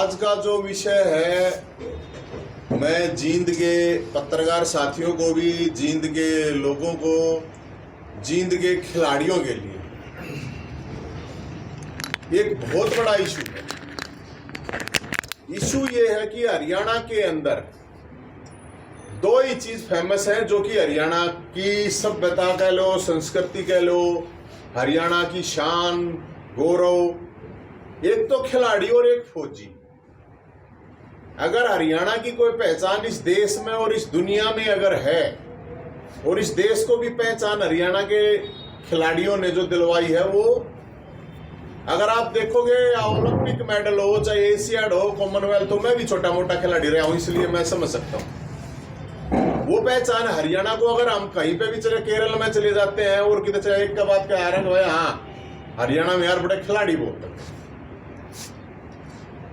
आज का जो विषय है, मैं जींद के पत्रकार साथियों को भी, जींद के लोगों को, जींद के खिलाड़ियों के लिए एक बहुत बड़ा इशू है। इशू ये है कि हरियाणा के अंदर दो ही चीज फेमस है, जो कि हरियाणा की सभ्यता कह लो, संस्कृति कह लो, हरियाणा की शान गौरव, एक तो खिलाड़ी और एक फौजी। अगर हरियाणा की कोई पहचान इस देश में और इस दुनिया में अगर है, और इस देश को भी पहचान हरियाणा के खिलाड़ियों ने जो दिलवाई है, वो अगर आप देखोगे ओलंपिक मेडल हो, चाहे एशियाड हो, कॉमनवेल्थ हो, मैं भी छोटा मोटा खिलाड़ी रहा हूं, इसलिए मैं समझ सकता हूं। वो पहचान हरियाणा को अगर हम कहीं पे भी चले, केरल में चले जाते हैं और किधर चले, एक का बात कह रहे हैं, हाँ हरियाणा में यार बड़े खिलाड़ी बहुत हैं।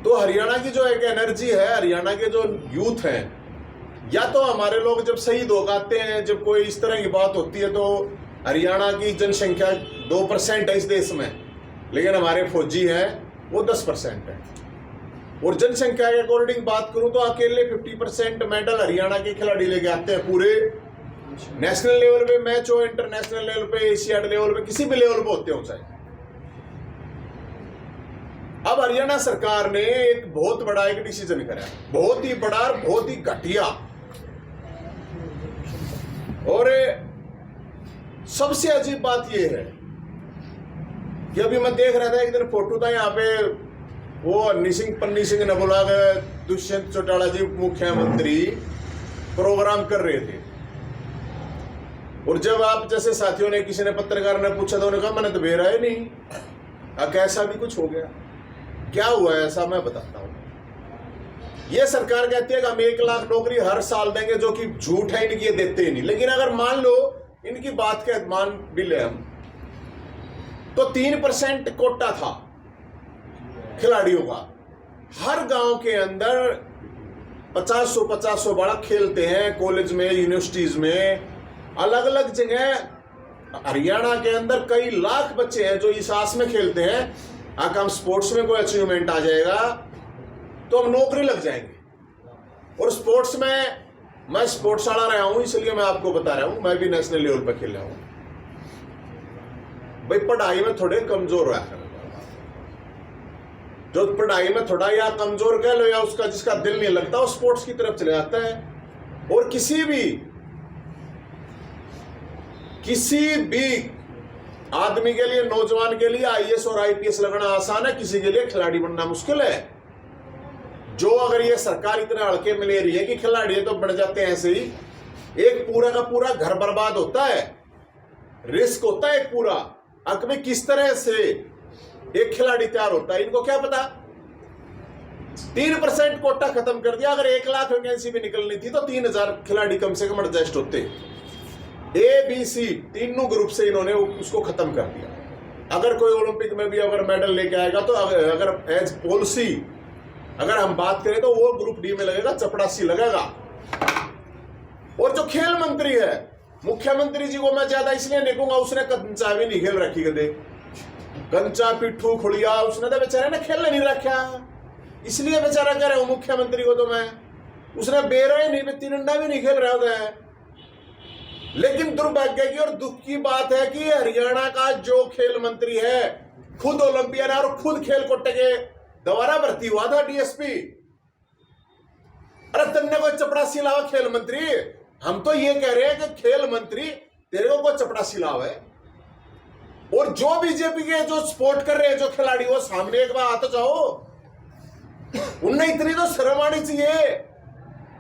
तो हरियाणा की जो एक एनर्जी है, हरियाणा के जो यूथ हैं, या तो हमारे लोग जब शहीद हो जाते हैं, जब कोई इस तरह की बात होती है, तो हरियाणा की जनसंख्या 2% है इस देश में, लेकिन हमारे फौजी हैं वो 10% है। और जनसंख्या के अकॉर्डिंग बात करूं तो अकेले 50% मेडल हरियाणा के खिलाड़ी लेके आते हैं पूरे नेशनल लेवल पे मैच हो, इंटरनेशनल लेवल पे, एशियाड लेवल पे, किसी भी लेवल पे होते हो चाहे। अब हरियाणा सरकार ने एक बहुत बड़ा एक डिसीजन करा, बहुत ही बड़ा और बहुत ही घटिया। और सबसे अजीब बात यह है कि अभी मैं देख रहा था, एक दिन फोटो था यहाँ पे, वो पन्नी सिंह ने बोला कि दुष्यंत चौटाला जी मुख्यमंत्री प्रोग्राम कर रहे थे। और जब आप जैसे साथियों ने, किसी ने, पत्रकार ने पूछा तो उन्होंने कहा मैंने तो भेजा ही नहीं, अब ऐसा भी कुछ हो गया। क्या हुआ ऐसा मैं बताता हूं। यह सरकार कहती है कि हम 1 लाख नौकरी हर साल देंगे, जो कि झूठ है, इनकी ये देते ही नहीं। लेकिन अगर मान लो इनकी बात के मान भी ले हम, तो 3% कोटा था खिलाड़ियों का। हर गांव के अंदर 50-100 बड़ा खेलते हैं, कॉलेज में, यूनिवर्सिटीज में, अलग अलग जगह हरियाणा के अंदर कई लाख बच्चे हैं जो इस आस में खेलते हैं, अगर हम स्पोर्ट्स में कोई अचीवमेंट आ जाएगा तो हम नौकरी लग जाएंगे। और स्पोर्ट्स में मैं स्पोर्ट्स वाला रहा हूं, इसलिए मैं आपको बता रहा हूं, मैं भी नेशनल लेवल पर खेल रहा हूं। भाई पढ़ाई में थोड़े कमजोर है, जो पढ़ाई में थोड़ा या कमजोर कह लो, या उसका जिसका दिल नहीं लगता, वो स्पोर्ट्स की तरफ चले जाता है। और किसी भी आदमी के लिए, नौजवान के लिए आईएएस और आईपीएस लगना आसान है, किसी के लिए खिलाड़ी बनना मुश्किल है। जो अगर ये सरकार इतना हल्के में ले रही है कि खिलाड़ी तो बन जाते हैं ऐसे ही, एक पूरा का पूरा घर बर्बाद होता है, रिस्क होता है एक पूरा। अंत में किस तरह से एक खिलाड़ी तैयार होता है, इनको क्या पता। 3% कोटा खत्म कर दिया। अगर 1 लाख वैकेंसी भी निकलनी थी तो 3000 खिलाड़ी कम से कम एडजस्ट होते। ABC तीनों ग्रुप से इन्होंने उसको खत्म कर दिया। अगर कोई ओलंपिक में भी अगर मेडल लेके आएगा तो अगर एज पॉलिसी अगर हम बात करें तो वो ग्रुप डी में लगेगा, चपड़ासी लगेगा। और जो खेल मंत्री है, मुख्यमंत्री जी को मैं ज्यादा इसलिए नहीं कहूंगा, उसने कंचा भी नहीं खेल रखी कदे, कंचा पिट्ठू खुड़िया उसने तो बेचारे ने खेलने नहीं रखा, इसलिए बेचारा कह रहा हूं मुख्यमंत्री को तो मैं, उसने बेरा ही नहीं, तिरंडा भी नहीं खेल रहा होता। लेकिन दुर्भाग्य की और दुख की बात है कि हरियाणा का जो खेल मंत्री है खुद ओलंपियन है और खुद खेल कोटे के दोबारा भर्ती हुआ था डीएसपी। अरे तुमने कोई चपड़ासी लावा खेल मंत्री? हम तो ये कह रहे हैं कि खेल मंत्री तेरे को कोई चपड़ासी लावा है। और जो बीजेपी के जो सपोर्ट कर रहे हैं जो खिलाड़ी, वो सामने एक बार आ तो जाओ, उन्हें इतनी तो शर्म आनी चाहिए।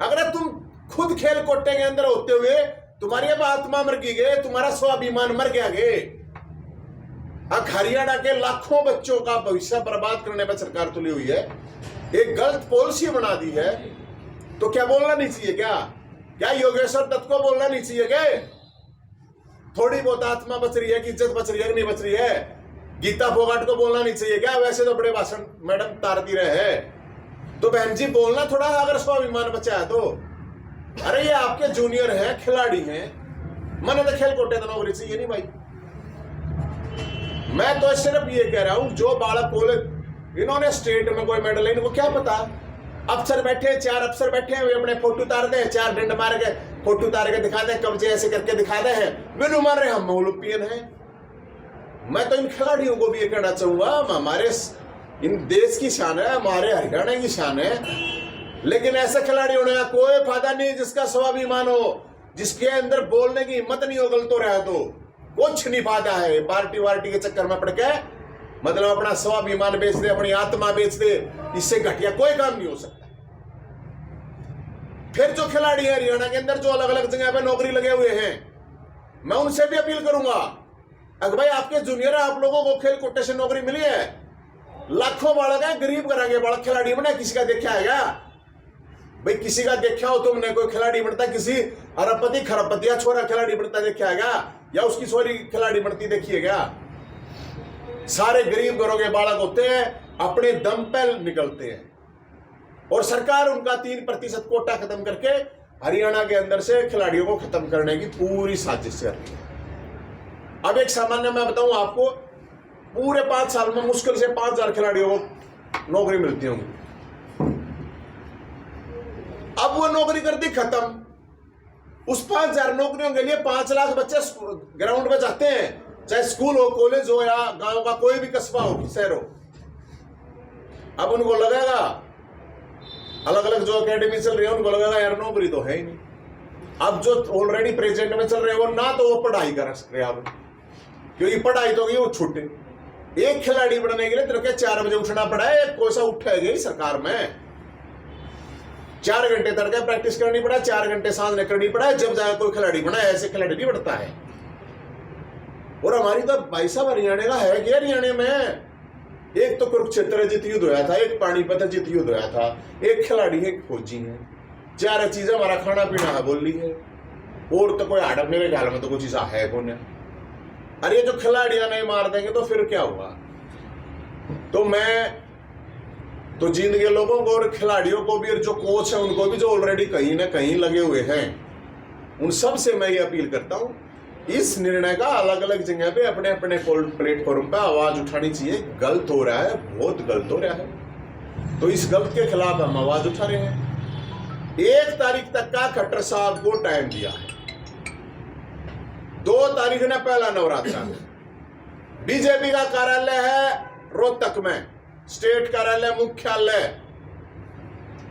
अगर तुम खुद खेल कोटे के अंदर होते हुए तुम्हारी अब आत्मा मर गई, तुम्हारा स्वाभिमान मर गया गे। अब हरियाणा के लाखों बच्चों का भविष्य बर्बाद करने पर सरकार तुली हुई है, एक गलत पॉलिसी बना दी है, तो क्या बोलना नहीं चाहिए? क्या योगेश्वर दत्त को बोलना नहीं चाहिए क्या? थोड़ी बहुत आत्मा बच रही है कि इज्जत बच रही है कि नहीं बच रही है? गीता फोगाट को बोलना नहीं चाहिए क्या? वैसे तो बड़े भाषण मैडम तारती रहे हैं, तो बहन जी बोलना थोड़ा, अगर स्वाभिमान बचा है तो। अरे ये आपके जूनियर हैं, खिलाड़ी हैं, मैंने तो खेल कोटे तो नौकरी चाहिए नहीं भाई। मैं तो सिर्फ ये कह रहा हूं, जो बालक कॉलेज इन्होंने स्टेट में कोई मेडल है, इनको क्या पता। अफसर बैठे, 4 अफसर बैठे हैं, वे अपने फोटो उतार दे, 4 डंड मार के फोटो उतार के दिखा दे, कब्जे ऐसे करके दिखा दे हैं, वे मार रहे हम ओलंपियन हैं। मैं तो इन खिलाड़ियों को भी ये कहना चाहूंगा, हमारे इन देश की शान है, हमारे हरियाणा की शान है, लेकिन ऐसे खिलाड़ी होने का कोई फायदा नहीं जिसका स्वाभिमान हो, जिसके अंदर बोलने की हिम्मत नहीं हो, गलत रहा तो कुछ नहीं फायदा है। पार्टी वार्टी के चक्कर में पड़ के मतलब अपना स्वाभिमान बेच दे, अपनी आत्मा बेच दे, इससे घटिया कोई काम नहीं हो सकता। फिर जो खिलाड़ी है हरियाणा के अंदर जो अलग अलग जगह पे नौकरी लगे हुए हैं, मैं उनसे भी अपील करूंगा, अगर भाई आपके जूनियर आप लोगों को खेल कोटे से नौकरी मिली है, लाखों बालक है, गरीब करेंगे बालक खिलाड़ी बने, किसी का देखा है क्या भाई? किसी का देखा हो तुमने कोई खिलाड़ी बनता, किसी अरबपति खरबपति या छोरा खिलाड़ी बनता देखा है क्या, या उसकी छोरी खिलाड़ी बनती देखी है क्या? सारे गरीब घरों के बालक होते हैं, अपने दम पे निकलते हैं, और सरकार उनका 3% कोटा खत्म करके हरियाणा के अंदर से खिलाड़ियों को खत्म करने की पूरी साजिश कर रही है। अब एक सामान्य मैं बताऊं आपको, पूरे 5 साल में मुश्किल से 5000 खिलाड़ियों को नौकरी मिलती होंगी। अब वो नौकरी कर दी खत्म, उस 5000 नौकरियों के लिए 5 लाख बच्चे ग्राउंड में जाते हैं, चाहे स्कूल हो, कॉलेज हो, या गांव का कोई भी कस्बा हो, शहर हो। अब उनको लगेगा, अलग अलग जो एकेडमी चल रही है उनको लगेगा यार नौकरी तो है ही नहीं। अब जो ऑलरेडी प्रेजेंट में चल रहे हैं वो ना तो वो पढ़ाई कर सकते अब, क्योंकि पढ़ाई तो गई वो छूटे। एक खिलाड़ी बनने के लिए तेरे को 4 बजे उठना पड़ा है, कोई सा उठेगा सरकार में, 4 घंटे तड़के प्रैक्टिस करनी पड़ा, 4 घंटे सांझ में करनी पड़ा, जब जाकर कोई खिलाड़ी बना। ऐसे खिलाड़ी नहीं बनता है। और हमारी तो भाई साहब हरियाणा का है क्या, हरियाणा में एक तो कुरुक्षेत्र जीत युद्ध होया था, एक पानीपत जीत युद्ध होया था, एक खिलाड़ी है, एक फौजी है, 4 चीजें हमारा खाना पीना है बोल ली है, और तो कोई आडम मेरे ख्याल में तो कुछ चीज है कौन है। अरे जो खिलाड़ियां नहीं मार देंगे तो फिर क्या होगा? तो मैं तो जींद के लोगों को और खिलाड़ियों को भी, और जो कोच है उनको भी, जो ऑलरेडी कहीं ना कहीं लगे हुए हैं, उन सब से मैं ये अपील करता हूं, इस निर्णय का अलग अलग जगह पे अपने अपने प्लेटफॉर्म पे आवाज उठानी चाहिए। गलत हो रहा है, बहुत गलत हो रहा है, तो इस गलत के खिलाफ हम आवाज उठा रहे हैं। 1 तारीख तक का खट्टर साहब को टाइम दिया है, 2 तारीख ने पहला नवरात्रा। बीजेपी का कार्यालय है रोहतक में, स्टेट कार्यालय मुख्यालय,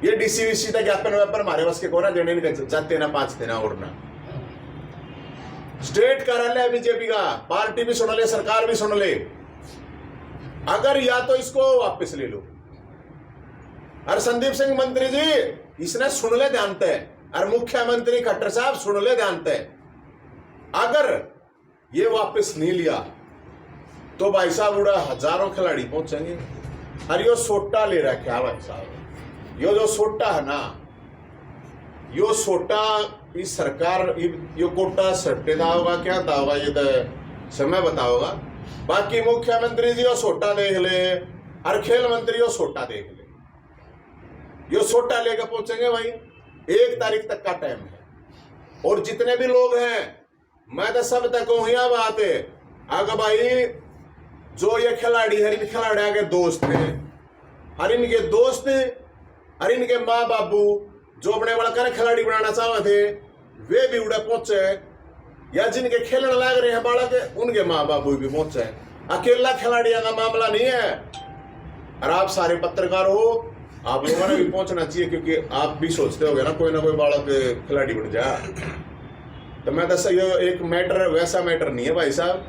ये डीसीवीसी तक ज्ञापन वेपर हमारे बस के कोना देने जाते ना 5 देना और ना। स्टेट कार्यालय बीजेपी का, पार्टी भी सुन ले, सरकार भी सुन ले, अगर या तो इसको वापस ले लो। और संदीप सिंह मंत्री जी इसने सुन ले ध्यान से, और मुख्यमंत्री खट्टर साहब सुन ले ध्यान से, अगर ये वापस नहीं लिया तो भाई साहब उड़ा हजारों खिलाड़ी पहुंचेंगे। अरे यो सोटा ले रखा है भाई साहब, यो जो सोटा है ना, यो सोटा इस सरकार यो कोटा सट्टेदा होगा क्या होगा ये तो समय बताओगा। बाकी मुख्यमंत्री जी यो सोटा देख ले, और खेल मंत्री यो सोटा देख ले, यो सोटा लेकर पहुंचेंगे भाई। 1 तारीख तक का टाइम है, और जितने भी लोग हैं मैं तो सब तक कहूँ यह बात है, अगर भाई जो ये खिलाड़ी है, इन खिलाड़ियों के दोस्त हैं, और इनके दोस्त और इनके माँ बाबू जो अपने बड़ा खिलाड़ी बनाना चाहते थे, वे भी उड़े पहुंचे, या जिनके खेलने लग रहे हैं बालक उनके माँ बाबू भी पहुंचे। अकेला खिलाड़ियों का मामला नहीं है। और आप सारे पत्रकार हो, आप लोगों ने भी पहुंचना चाहिए, क्योंकि आप भी सोचते होगे ना कोई बालक खिलाड़ी बन जाए। तो मैं दस ये एक मैटर वैसा मैटर नहीं है भाई साहब,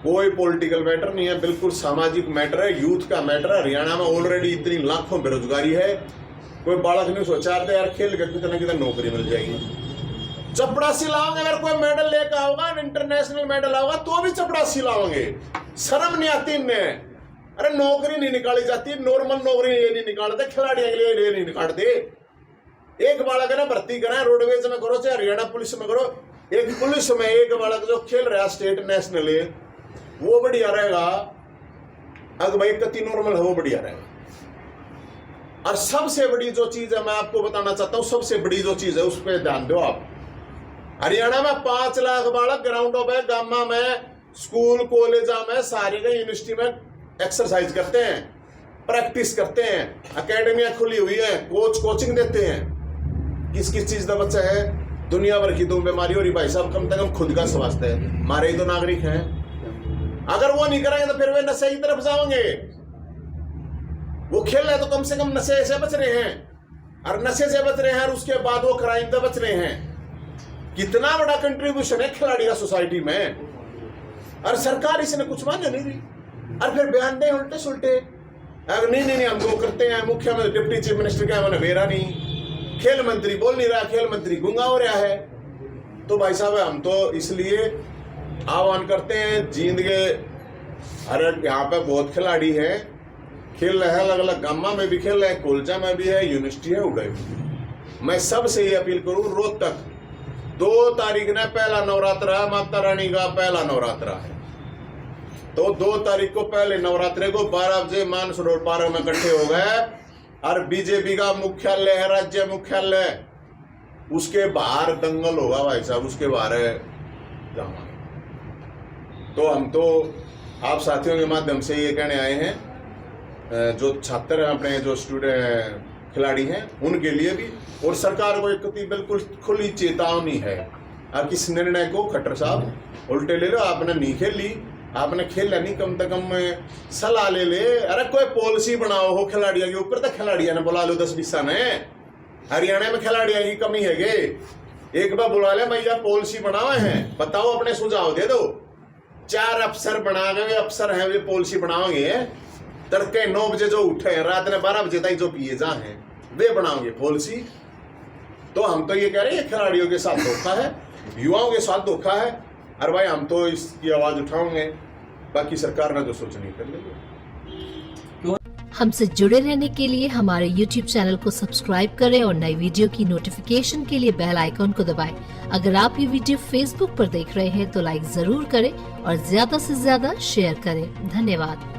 कोई पॉलिटिकल मैटर नहीं है, बिल्कुल सामाजिक मैटर है, यूथ का मैटर है। हरियाणा में ऑलरेडी इतनी लाखों बेरोजगारी है, कोई बालक नहीं सोचा यार खेल कर कितना कितना नौकरी मिल जाएगी। चपड़ासी लाओगे, अगर कोई मेडल लेकर आओगा, इंटरनेशनल मेडल आओगा तो भी चपड़ासी लाओगे, शर्म नहीं आती इनमें। अरे नौकरी नहीं निकाली जाती, नॉर्मल नौकरी ये नहीं निकालते, खिलाड़ियों के लिए ये नहीं निकालते। एक बालक है ना भर्ती करें, रोडवेज में करो चाहे हरियाणा पुलिस में करो, एक पुलिस में एक बालक जो खेल रहा है स्टेट नेशनल वो बढ़िया रहेगा, अगर भाई कति नॉर्मल है वो बढ़िया रहेगा। और सबसे बड़ी जो चीज है मैं आपको बताना चाहता हूं, सबसे बड़ी जो चीज है उस पर ध्यान दो आप। हरियाणा में 5 लाख बालक ग्राउंडों में, गामा में, स्कूल कॉलेजा में, सारी यूनिवर्सिटी में एक्सरसाइज करते हैं। प्रैक्टिस करते हैं, अकेडमियां खुली हुई है, कोच कोचिंग देते हैं। किस किस चीज का बच्चा है, दुनिया भर की दो बीमारी हो रही भाई साहब, कम से कम खुद का स्वास्थ्य है, हमारे ही तो नागरिक हैं। अगर वो नहीं करेंगे तो फिर वे नशे की तरफ जाओगे। वो खेल रहे तो कम से कम नशे से बच रहे हैं, और नशे से बच रहे हैं और उसके बाद वो क्राइम से बच रहे हैं। कितना बड़ा कंट्रीब्यूशन है खिलाड़ी का सोसाइटी में, और सरकार इसने कुछ मान्य नहीं रही, और फिर बयान दे उल्टे सुलटे। अगर नहीं हम वो करते हैं, मुख्यमंत्री डिप्टी चीफ मिनिस्टर क्या मैंने वेरा नहीं, खेल मंत्री बोल नहीं रहा, खेल मंत्री गुंगा हो रहा है। तो भाई साहब हम तो इसलिए आह्वान करते हैं, जींद के अरे यहाँ पे बहुत खिलाड़ी हैं, खेल रहे हैं, अलग अलग गामा में भी खेल रहे हैं, कोलचा में भी है, यूनिवर्सिटी है, उदय। मैं सबसे ये अपील करूं, रोहतक 2 तारीख ने पहला नवरात्र है, माता रानी का पहला नवरात्र है, तो 2 तारीख को पहले नवरात्रे को 12 बजे मानसरोवर पार्क में इकट्ठे हो गए, और बीजेपी का मुख्यालय है, राज्य मुख्यालय, उसके बाहर दंगल होगा भाई साहब, उसके बाहर जामा। तो हम तो आप साथियों के माध्यम से ये कहने आए हैं, जो छात्र हैं अपने, जो स्टूडेंट खिलाड़ी हैं, उनके लिए भी, और सरकार को एक बिल्कुल खुली चेतावनी है। आप किस निर्णय को खट्टर साहब उल्टे ले लो, आपने नहीं खेली, आपने खेला नहीं, कम से कम सलाह ले ले। अरे कोई पॉलिसी बनाओ हो खिलाड़ियों के ऊपर, तो खिलाड़ियों ने बुला लो 10-20 ने। हरियाणा में खिलाड़ियों की कमी है गे, एक बार बुला ले भैया, पॉलिसी बनावे हैं, बताओ, अपने सुझाव दे दो। 4 अफसर बना गए, अफसर हैं वे पॉलिसी बनाओगे, तड़के 9 बजे जो उठे हैं, रात ने 12 बजे तक जो पिए जा हैं, वे बनाओगे पॉलिसी। तो हम तो ये कह रहे हैं खिलाड़ियों के साथ धोखा है, युवाओं के साथ धोखा है, और भाई हम तो इसकी आवाज उठाओगे, बाकी सरकार ने तो सोचनी कर लेगी। हमसे जुड़े रहने के लिए हमारे YouTube चैनल को सब्सक्राइब करें और नई वीडियो की नोटिफिकेशन के लिए बेल आइकॉन को दबाएं। अगर आप ये वीडियो Facebook पर देख रहे हैं तो लाइक जरूर करें और ज्यादा से ज्यादा शेयर करें। धन्यवाद।